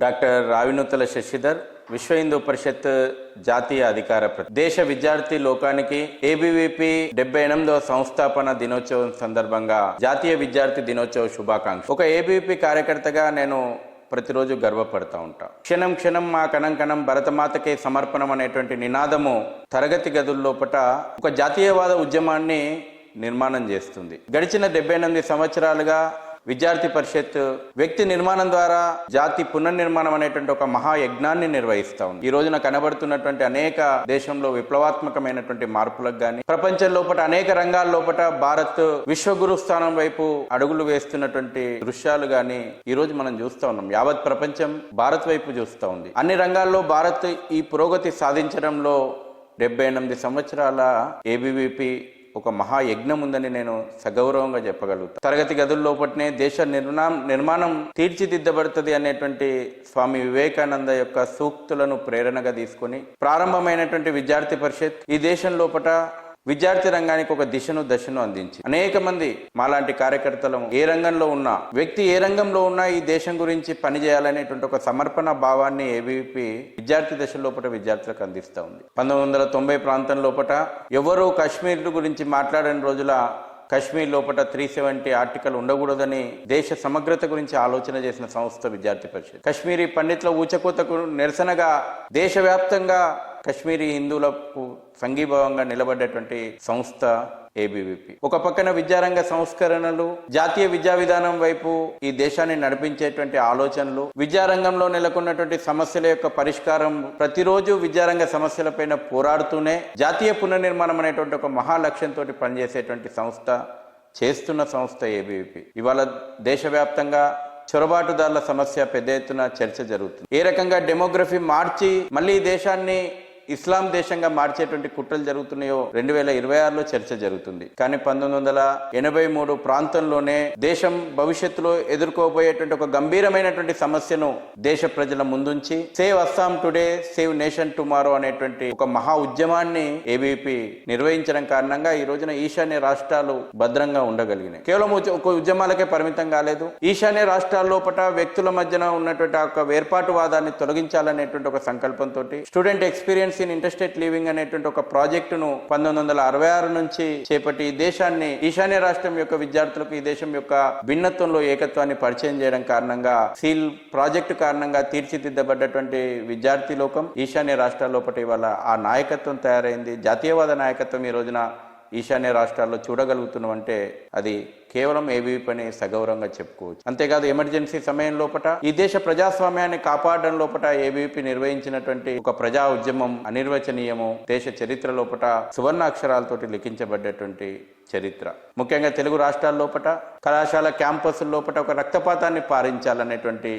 Doctor Ravinuthala Shashidhar, విశ్వ హిందూ పరిషత్ జాతీయ అధికార దేశ విద్యార్థి లోకానికి ఏబీవీపీ 78వ సంస్థాపన దినోత్సవం సందర్భంగా జాతీయ విద్యార్థి దినోత్సవ శుభాకాంక్షలు. ఒక ఏబీవీపీ కార్యకర్తగా నేను ప్రతిరోజు గర్వపడతా ఉంటా. క్షణం క్షణం మా కణం కణం భరతమాతకే సమర్పణం అనేటువంటి నినాదము తరగతి గదుల్లోపట ఒక జాతీయవాద ఉద్యమాన్ని నిర్మాణం చేస్తుంది. గడిచిన 78 సంవత్సరాలుగా విద్యార్థి పరిషత్ వ్యక్తి నిర్మాణం ద్వారా జాతి పునర్నిర్మాణం అనేటువంటి ఒక మహాయజ్ఞాన్ని నిర్వహిస్తా ఉంది. ఈ రోజున కనబడుతున్నటువంటి అనేక దేశంలో విప్లవాత్మకమైనటువంటి మార్పులకు గాని, ప్రపంచం లోపల అనేక రంగాల లోపల భారత్ విశ్వగురు స్థానం వైపు అడుగులు వేస్తున్నటువంటి దృశ్యాలు గాని ఈ రోజు మనం చూస్తా ఉన్నాం. యావత్ ప్రపంచం భారత్ వైపు చూస్తా ఉంది. అన్ని రంగాల్లో భారత్ ఈ పురోగతి సాధించడంలో 78 సంవత్సరాల ఏబీవీపీ ఒక మహాయజ్ఞం ఉందని నేను సగౌరవంగా చెప్పగలుగుతాను. తరగతి గదుల్లోపటినే దేశ నిర్మాణం తీర్చిదిద్దబడుతుంది అనేటువంటి స్వామి వివేకానంద యొక్క సూక్తులను ప్రేరణగా తీసుకొని ప్రారంభమైనటువంటి విద్యార్థి పరిషత్ ఈ దేశం లోపట విద్యార్థి రంగానికి ఒక దశను అందించి అనేక మంది మాలాంటి కార్యకర్తలను ఏ రంగంలో ఉన్నా వ్యక్తి ఏ రంగంలో ఉన్నా ఈ దేశం గురించి పనిచేయాలనేటువంటి ఒక సమర్పణ భావాన్ని ఏబీవీపీ విద్యార్థి దశ లోపల విద్యార్థులకు అందిస్తూ ఉంది. 1990 ప్రాంతం లోపల ఎవరూ కాశ్మీర్ గురించి మాట్లాడని రోజుల కశ్మీర్ లోపల 370 ఆర్టికల్ ఉండకూడదని దేశ సమగ్రత గురించి ఆలోచన చేసిన సంస్థ విద్యార్థి పరిషత్. కశ్మీరీ పండితుల ఊచకోతకు నిరసనగా దేశవ్యాప్తంగా కశ్మీరీ హిందువులకు సంఘీభావంగా నిలబడ్డటువంటి సంస్థ ఏబీవీపీ. ఒక పక్కన విద్యారంగ సంస్కరణలు, జాతీయ విద్యా విధానం వైపు ఈ దేశాన్ని నడిపించేటువంటి ఆలోచనలు, విద్యారంగంలో నెలకొన్నటువంటి సమస్యల యొక్క పరిష్కారం, ప్రతిరోజు విద్యారంగ సమస్యలపైన పోరాడుతూనే జాతీయ పునర్నిర్మాణం అనేటువంటి ఒక మహా లక్ష్యంతో పనిచేసేటువంటి సంస్థ, చేస్తున్న సంస్థ ఏబీవీపీ. ఇవాళ దేశవ్యాప్తంగా చొరబాటుదారుల సమస్య పెద్ద ఎత్తున చర్చ జరుగుతుంది. ఏ రకంగా డెమోగ్రఫీ మార్చి మళ్ళీ దేశాన్ని ఇస్లాం దేశంగా మార్చేటువంటి కుట్రలు జరుగుతున్నాయో 2026లో చర్చ జరుగుతుంది. కానీ 1983 ప్రాంతంలోనే దేశం భవిష్యత్తులో ఎదుర్కోబోయేటువంటి ఒక గంభీరమైనటువంటి సమస్యను దేశ ప్రజల ముందుంచి save Assam today save nation tomorrow అనేటువంటి ఒక మహా ఉద్యమాన్ని ఏబీవీపీ నిర్వహించడం కారణంగా ఈ రోజున ఈశాన్య రాష్ట్రాలు భద్రంగా ఉండగలిగినాయి. కేవలం ఒక ఉద్యమాలకే పరిమితం కాలేదు. ఈశాన్య రాష్ట్రాల లోపల వ్యక్తుల మధ్యన ఉన్నటువంటి ఒక వేర్పాటువాదాన్ని తొలగించాలనేటువంటి ఒక సంకల్పంతో student experience in interstate living అనేటువంటి ఒక ప్రాజెక్టును 1966 నుంచి చేపట్టి ఈ దేశాన్ని, ఈశాన్య రాష్ట్రం యొక్క విద్యార్థులకు ఈ దేశం యొక్క భిన్నత్వంలో ఏకత్వాన్ని పరిచయం చేయడం కారణంగా, సీల్ ప్రాజెక్టు కారణంగా తీర్చిదిద్దబడ్డటువంటి విద్యార్థి లోకం ఈశాన్య రాష్ట్రాల లోపల ఇవాళ ఆ నాయకత్వం తయారైంది. జాతీయవాద నాయకత్వం ఈ రోజున ఈశాన్య రాష్ట్రాల్లో చూడగలుగుతున్నాం అంటే అది కేవలం ఏబీవీపీ అని సగౌరవంగా చెప్పుకోవచ్చు. అంతేకాదు ఎమర్జెన్సీ సమయం లోపల ఈ దేశ ప్రజాస్వామ్యాన్ని కాపాడడం లోపల ఏబీవీపీ నిర్వహించినటువంటి ఒక ప్రజా ఉద్యమం అనిర్వచనీయము, దేశ చరిత్ర లోపల సువర్ణ అక్షరాలతోటి లిఖించబడ్డటువంటి చరిత్ర. ముఖ్యంగా తెలుగు రాష్ట్రాల లోపల కళాశాల క్యాంపస్ల లోపల ఒక రక్తపాతాన్ని పారించాలనేటువంటి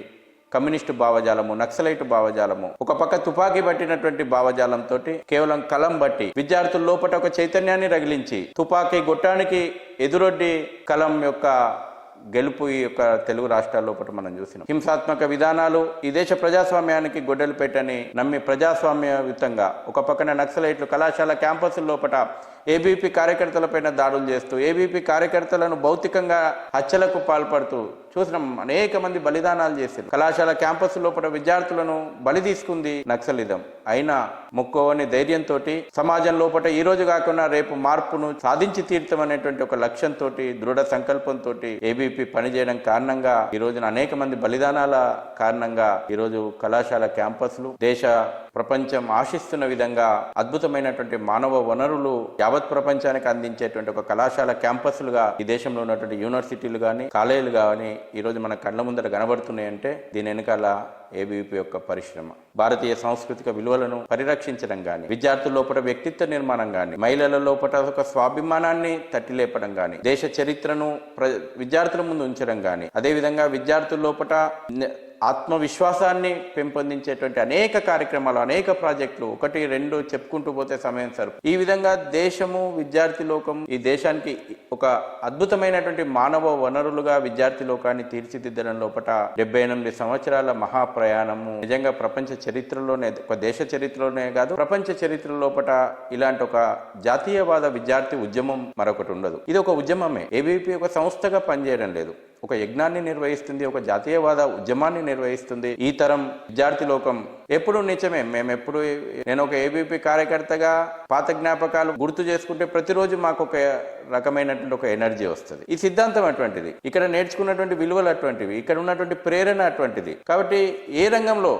కమ్యూనిస్టు భావజాలము, నక్సలైట్ భావజాలము, ఒక పక్క తుపాకీ పట్టినటువంటి భావజాలంతో కేవలం కలం బట్టి విద్యార్థుల లోపల ఒక చైతన్యాన్ని రగిలించి తుపాకీ గొట్టానికి ఎదురొడ్డి కలం యొక్క గెలుపు ఈ యొక్క తెలుగు రాష్ట్రాల లోపల మనం చూసినాం. హింసాత్మక విధానాలు ఈ దేశ ప్రజాస్వామ్యానికి గొడ్డలు పెట్టని నమ్మి ప్రజాస్వామ్యయుతంగా ఒక పక్కన నక్సలైట్లు కళాశాల క్యాంపస్ల లోపల ఏబీవీపీ కార్యకర్తలపైన దాడులు చేస్తూ, ఏబీవీపీ కార్యకర్తలను భౌతికంగా హత్యలకు పాల్పడుతూ చూసినాం. అనేక మంది బలిదానాలు చేశారు. కళాశాల క్యాంపస్ లోపల విద్యార్థులను బలి తీసుకుంది నక్సలిజం. అయినా మొక్కవని ధైర్యంతో సమాజం లోపల ఈ రోజు కాకుండా రేపు మార్పును సాధించి తీర్చమనేటువంటి ఒక లక్ష్యంతో, దృఢ సంకల్పంతో ఏబీవీపీ పనిచేయడం కారణంగా ఈ రోజున అనేక మంది బలిదానాల కారణంగా ఈ రోజు కళాశాల క్యాంపస్లు దేశ ప్రపంచం ఆశిస్తున్న విధంగా అద్భుతమైనటువంటి మానవ వనరులు యావత్ ప్రపంచానికి అందించేటువంటి ఒక కళాశాల క్యాంపస్లుగా ఈ దేశంలో ఉన్నటువంటి యూనివర్సిటీలు కానీ, కాలేజీలు కానీ ఈ రోజు మన కళ్ళ ముందర కనబడుతున్నాయంటే దీని వెనకాల ఏబీవీపీ యొక్క పరిశ్రమ. భారతీయ సాంస్కృతిక విలువలను పరిరక్షించడం కానీ, విద్యార్థుల లోపల వ్యక్తిత్వ నిర్మాణం కానీ, మహిళల లోపల ఒక స్వాభిమానాన్ని తట్టిలేపడం కానీ, దేశ చరిత్రను విద్యార్థుల ముందు ఉంచడం కానీ, అదేవిధంగా విద్యార్థుల లోపల ఆత్మవిశ్వాసాన్ని పెంపొందించేటువంటి అనేక కార్యక్రమాలు, అనేక ప్రాజెక్టులు, 1, 2 చెప్పుకుంటూ పోతే సమయం సరిపోదు. ఈ విధంగా దేశము, విద్యార్థి లోకం ఈ దేశానికి ఒక అద్భుతమైనటువంటి మానవ వనరులుగా విద్యార్థి లోకాన్ని తీర్చిదిద్దడం లోపల 78 సంవత్సరాల మహాప్రయాణము నిజంగా ప్రపంచ చరిత్రలోనే, ఒక దేశ చరిత్రలోనే కాదు ప్రపంచ చరిత్ర లోపల ఇలాంటి ఒక జాతీయవాద విద్యార్థి ఉద్యమం మరొకటి ఉండదు. ఇది ఒక ఉద్యమమే. ఏబీవీపీ ఒక సంస్థగా పనిచేయడం లేదు. ఒక యజ్ఞాన్ని నిర్వహిస్తుంది, ఒక జాతీయవాద ఉద్యమాన్ని నిర్వహిస్తుంది. ఈ తరం విద్యార్థి లోకం ఎప్పుడు నిజమే. నేను ఒక ఏబీపీ కార్యకర్తగా పాత జ్ఞాపకాలు గుర్తు చేసుకుంటే ప్రతిరోజు మాకు ఒక రకమైనటువంటి ఒక ఎనర్జీ వస్తుంది. ఈ సిద్ధాంతం అటువంటిది, ఇక్కడ నేర్చుకున్నటువంటి విలువలు అటువంటివి, ఇక్కడ ఉన్నటువంటి ప్రేరణ అటువంటిది. కాబట్టి ఏ రంగంలో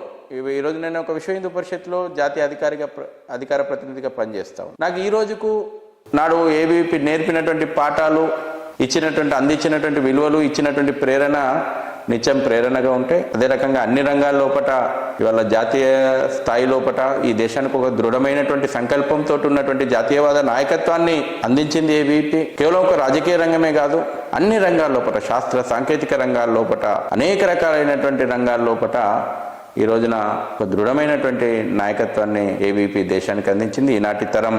ఈరోజు నేను ఒక విశ్వ హిందూ పరిషత్లో జాతీయ అధికార ప్రతినిధిగా పనిచేస్తాను. నాకు ఈ రోజుకు నాడు ఏబీవీపీ నేర్పినటువంటి పాఠాలు, అందించినటువంటి విలువలు, ఇచ్చినటువంటి ప్రేరణ నిత్యం ప్రేరణగా ఉంటే, అదే రకంగా అన్ని రంగాల లోపట ఇవాళ జాతీయ స్థాయి లోపట ఈ దేశానికి ఒక దృఢమైనటువంటి సంకల్పంతో ఉన్నటువంటి జాతీయవాద నాయకత్వాన్ని అందించింది ఏబీవీపీ. కేవలం ఒక రాజకీయ రంగమే కాదు, అన్ని రంగాల లోపట, శాస్త్ర సాంకేతిక రంగాల లోపట, అనేక రకాలైనటువంటి రంగాల లోపట ఈ రోజున ఒక దృఢమైనటువంటి నాయకత్వాన్ని ఏబీవీపీ దేశానికి అందించింది. ఈనాటి తరం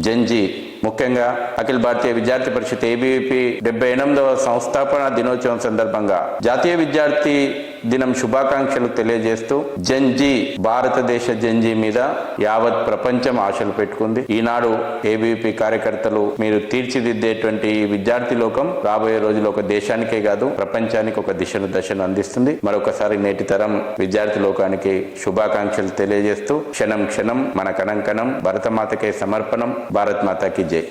జెన్జీ, ముఖ్యంగా అఖిల భారతీయ విద్యార్థి పరిషత్ ఏబీవీపీ 78వ సంస్థాపన దినోత్సవం సందర్భంగా జాతీయ విద్యార్థి దినం శుభాకాంక్షలు తెలియజేస్తూ జెన్జీ, భారతదేశ జెన్జీ మీద యావత్ ప్రపంచం ఆశలు పెట్టుకుంది. ఈనాడు ఏబీవీపీ కార్యకర్తలు మీరు తీర్చిదిద్దేటువంటి ఈ విద్యార్థి లోకం రాబోయే రోజులు ఒక దేశానికే కాదు ప్రపంచానికి ఒక దశను అందిస్తుంది. మరొకసారి నేటి తరం విద్యార్థి లోకానికి శుభాకాంక్షలు తెలియజేస్తూ క్షణం క్షణం మన కణం కణం భరతమాతకే సమర్పణం. భారత్ మాతాకి జై.